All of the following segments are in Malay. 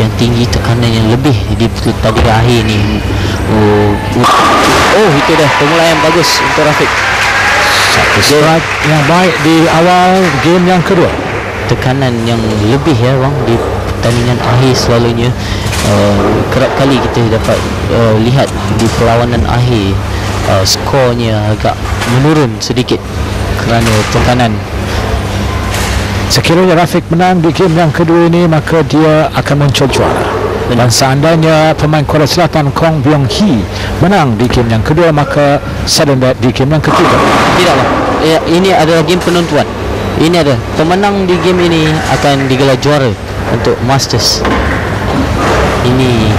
yang tinggi, tekanan yang lebih di tadi akhir ni. Itu dah permulaan yang bagus untuk Rafiq. Satu strike yang baik di awal game yang kedua. Tekanan yang lebih ya bang di pertandingan akhir selalunya. Kerap kali kita dapat lihat di perlawanan akhir skornya agak menurun sedikit kerana tekanan. Sekiranya Rafiq menang di game yang kedua ini, maka dia akan muncul juara. Dan seandainya pemain Korea Selatan Kong Byung Hee menang di game yang kedua, maka sudden death di game yang ketiga. Tidak bang, ini adalah game penentuan. Ini ada pemenang di game ini akan digelar juara untuk Masters. Ini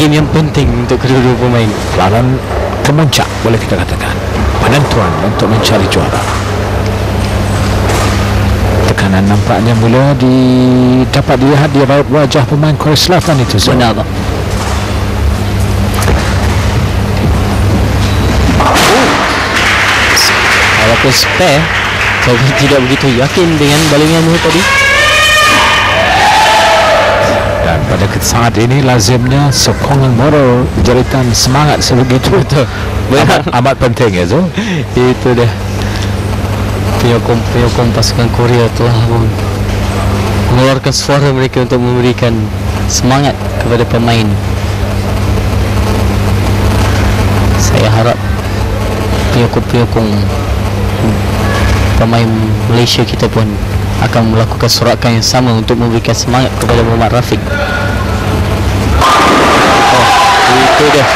game yang penting untuk kedua-dua pemain. Lawan kemuncak boleh kita katakan, penentuan untuk mencari juara. Tekanan nampaknya mula dapat dilihat di raut wajah pemain Korea Selatan itu. Benar bang. Walaupun spare, saya tidak begitu yakin dengan balingannya tadi. Dan pada saat ini lazimnya sokongan moral, jeritan semangat sebegitu itu amat penting ya Zul. Itu dah. Penyokong pasukan Korea telah mengeluarkan suara mereka untuk memberikan semangat kepada pemain. Saya harap penyokong pemain Malaysia kita pun akan melakukan sorakan yang sama untuk memberikan semangat kepada Muhammad Rafiq. Itu dia.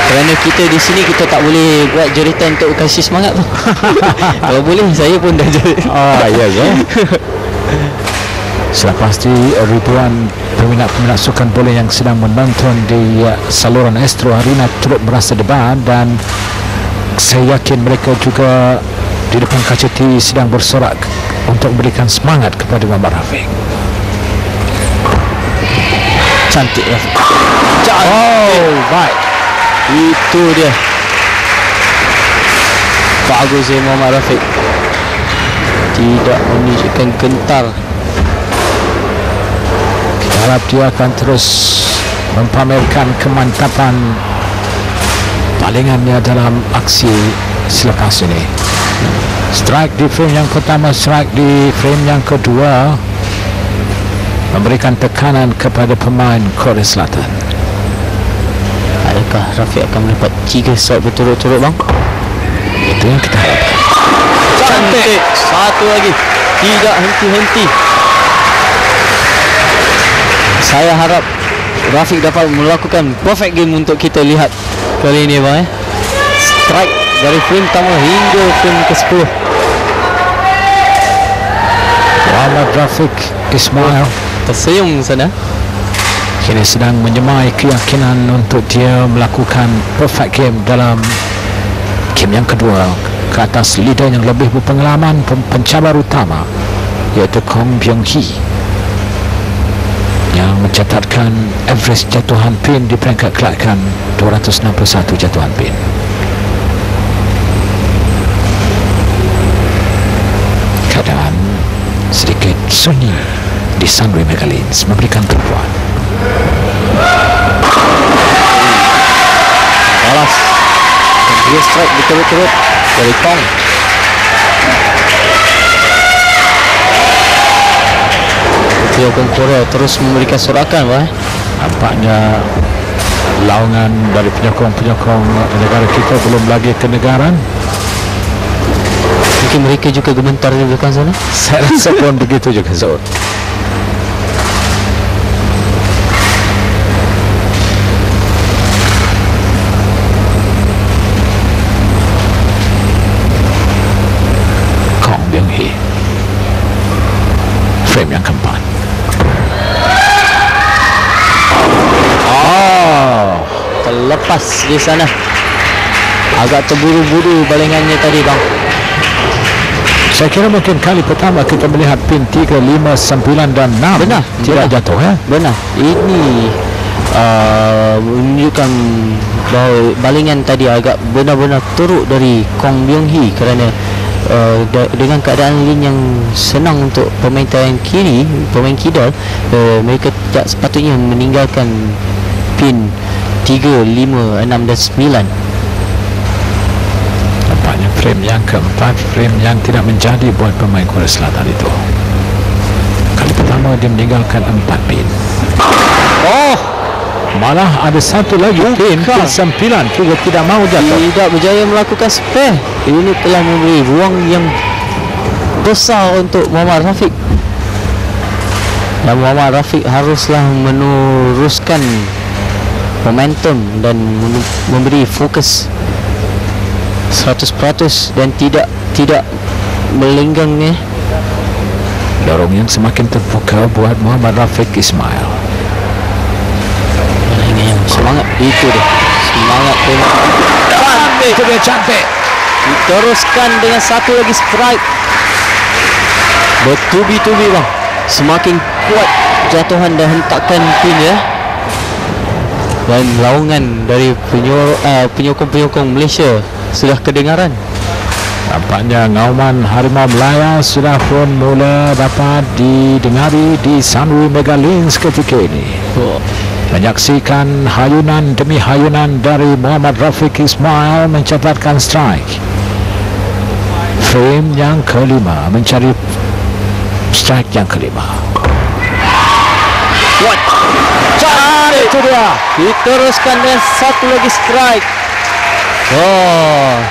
Kerana kita di sini kita tak boleh buat jeritan untuk kasih semangat tu. Kalau boleh saya pun dah jerit. Ya ya. Sudah pasti ribuan peminat-peminat sukan bola yang sedang menonton di saluran Astro Arena turut merasa debar, dan saya yakin mereka juga di depan kaca TV sedang bersorak untuk memberikan semangat kepada Muhammad Rafiq. Cantik Rafiq. Baik. Itu dia. Bagus Muhammad Rafiq. Tidak menunjukkan gentar. Kita harap dia akan terus mempamerkan kemantapan balingannya dalam aksi selepas ini. Strike di frame yang pertama, strike di frame yang kedua, memberikan tekanan kepada pemain Korea Selatan. Adakah Rafiq akan mendapat 3 strike berturut-turut bang? Itu yang kita harapkan. Cantik. Satu lagi. Tidak henti-henti. Saya harap Rafiq dapat melakukan perfect game untuk kita lihat kali ini bang. Strike dari frame pertama hingga frame ke-10. Muhammad Rafiq Ismail tersenyum sana. kini sedang menyemai keyakinan untuk dia melakukan perfect game dalam game yang kedua ke atas leader yang lebih berpengalaman, pencabar utama, iaitu Kong Byung Hee yang mencatatkan average jatuhan pin di peringkat kelakan 261 jatuhan pin. Keadaan sedikit sunyi di Sunway Megalins memberikan tumpuan. Balas. Dua strike berturut-turut dari Kong. Penyokong Korea terus memberikan sorakan bah. Nampaknya laungan dari penyokong-penyokong negara kita belum lagi kenegaran. Mungkin mereka juga gemetar di belakang sana. Saya rasa pun begitu juga Zul. Kong Byung Hee, frame yang keempat. Terlepas di sana. Agak terburu-buru balingannya tadi bang. Saya kira mungkin kali pertama kita melihat pin 3, 5, 9 dan 6 Benar, tidak benar. jatuh ya. Benar. Ini menunjukkan bahawa balingan tadi agak benar-benar teruk dari Kong Byung Hee kerana dengan keadaan lane yang senang untuk pemain tayang kiri, pemain kidal, mereka tak sepatutnya meninggalkan pin 3, 5, 6 dan 9. Nampaknya frame yang keempat, frame yang tidak menjadi buat pemain Korea Selatan itu. Kali pertama dia meninggalkan 4 pin. Oh, malah ada satu lagi pin 9 juga tidak mau jatuh. Tidak berjaya melakukan spare. Ini telah memberi ruang yang besar untuk Muhammad Rafiq, dan Muhammad Rafiq haruslah meneruskan momentum dan memberi fokus 100% dan tidak melenggangnya. Lorong yang semakin terbuka buat Muhammad Rafiq Ismail. Semangat itu dia. Semangat cantik. Itu dia cantik. Diteruskan dengan satu lagi strike. Bertubi-tubi bang. Semakin kuat jatuhan dan hentakan pin ya. Dan laungan dari penyokong-penyokong Malaysia sudah kedengaran. Nampaknya ngauman Harimau Melaya sudah pun mula dapat didengari di Sunway Mega Links ketika ini. Menyaksikan hayunan demi hayunan dari Muhammad Rafiq Ismail mencatatkan strike. Frame yang kelima mencari strike yang kelima. What? Itu dia. Diteruskan dengan satu lagi strike. Oh,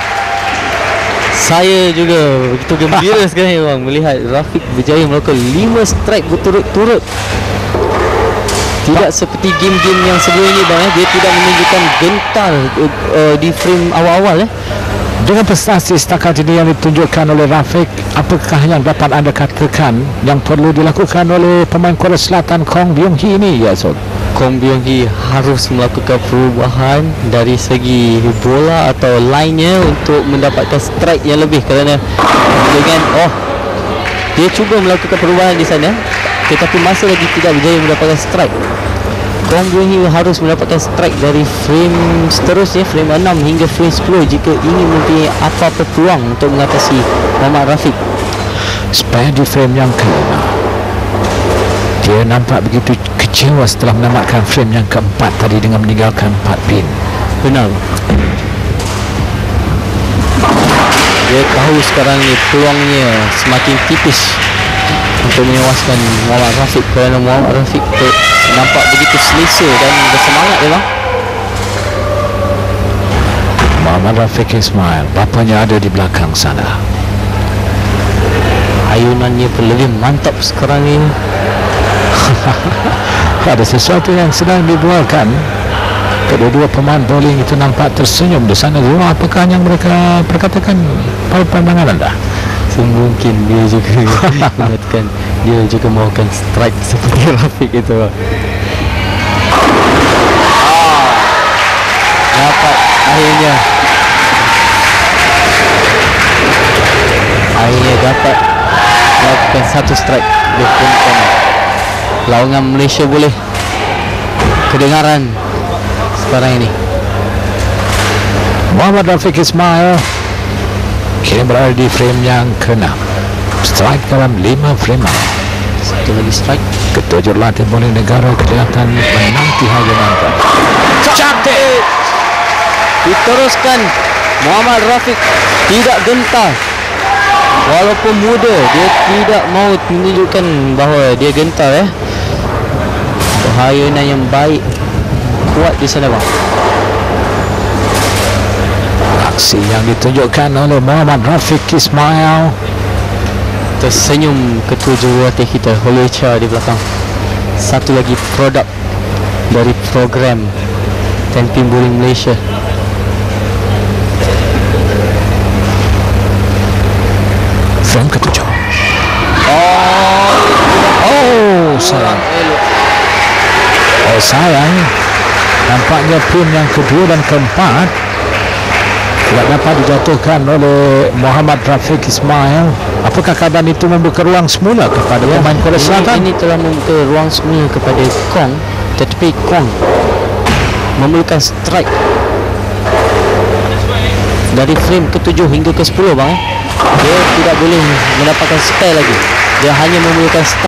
saya juga begitu gembira sekarang bang melihat Rafiq berjaya melakukan 5 strike berturut-turut. Tidak seperti game-game yang sebelum ini bang, dia tidak menunjukkan gentar di frame awal-awal. Dengan prestasi setakat ini yang ditunjukkan oleh Rafiq, apakah yang dapat anda katakan yang perlu dilakukan oleh pemain Korea Selatan Kong Byung Hee ini, ya Zul? Kong Byung Hee harus melakukan perubahan dari segi bola atau line-nya untuk mendapatkan strike yang lebih, kerana dengan dia cuba melakukan perubahan di sana tetapi masih lagi tidak berjaya mendapatkan strike. Kong Byung Hee harus mendapatkan strike dari frame seterusnya, frame 6 hingga frame 10 jika ingin mempunyai apa-apa peluang untuk mengatasi Muhammad Rafiq. Spare di frame yang kelima. Dia nampak begitu kecewa setelah menamatkan frame yang keempat tadi dengan meninggalkan 4 pin. Benar. Dia tahu sekarang ni peluangnya semakin tipis untuk menewaskan Muhammad Rafiq, kerana Muhammad Rafiq nampak begitu selesa dan bersemangat dia bang. Muhammad Rafiq Ismail, bapanya ada di belakang sana. Ayunannya pun lebih mantap sekarang ni. Ada sesuatu yang sedang dibualkan. Kedua-dua pemain bowling itu nampak tersenyum di sana. Apakah yang mereka perkatakan pada pandangan anda? Mungkin dia juga mengatakan dia juga mahukan strike seperti Rafiq itu. Dapat akhirnya dapat melakukan satu strike. Laungan Malaysia boleh kedengaran sekarang ini. Muhammad Rafiq Ismail kini berada di frame yang ke-6. Strike dalam 5 frame. Satu lagi strike. Ketujuh latih bowling negara kelihatan menanti hayunan. Cantik. Diteruskan. Muhammad Rafiq tidak gentar. Walaupun muda, dia tidak mahu menunjukkan bahawa dia gentar. Hayunan yang baik, kuat di sana bang. Aksi yang ditunjukkan oleh Muhammad Rafiq Ismail. Tersenyum ketua jurulatih kita, Holly Cha di belakang. Satu lagi produk dari program Tenpin Bowling Malaysia. Frame ke-7. Sayang. Nampaknya pin yang kedua dan keempat tidak dapat dijatuhkan oleh Muhammad Rafiq Ismail. Apakah keadaan itu membuka ruang semula kepada pemain Korea Selatan? Ini telah membuka ruang semula kepada Kong, tetapi Kong memerlukan strike dari frame ke-7 hingga ke-10 bang. dia tidak boleh mendapatkan spare lagi. Dia hanya memerlukan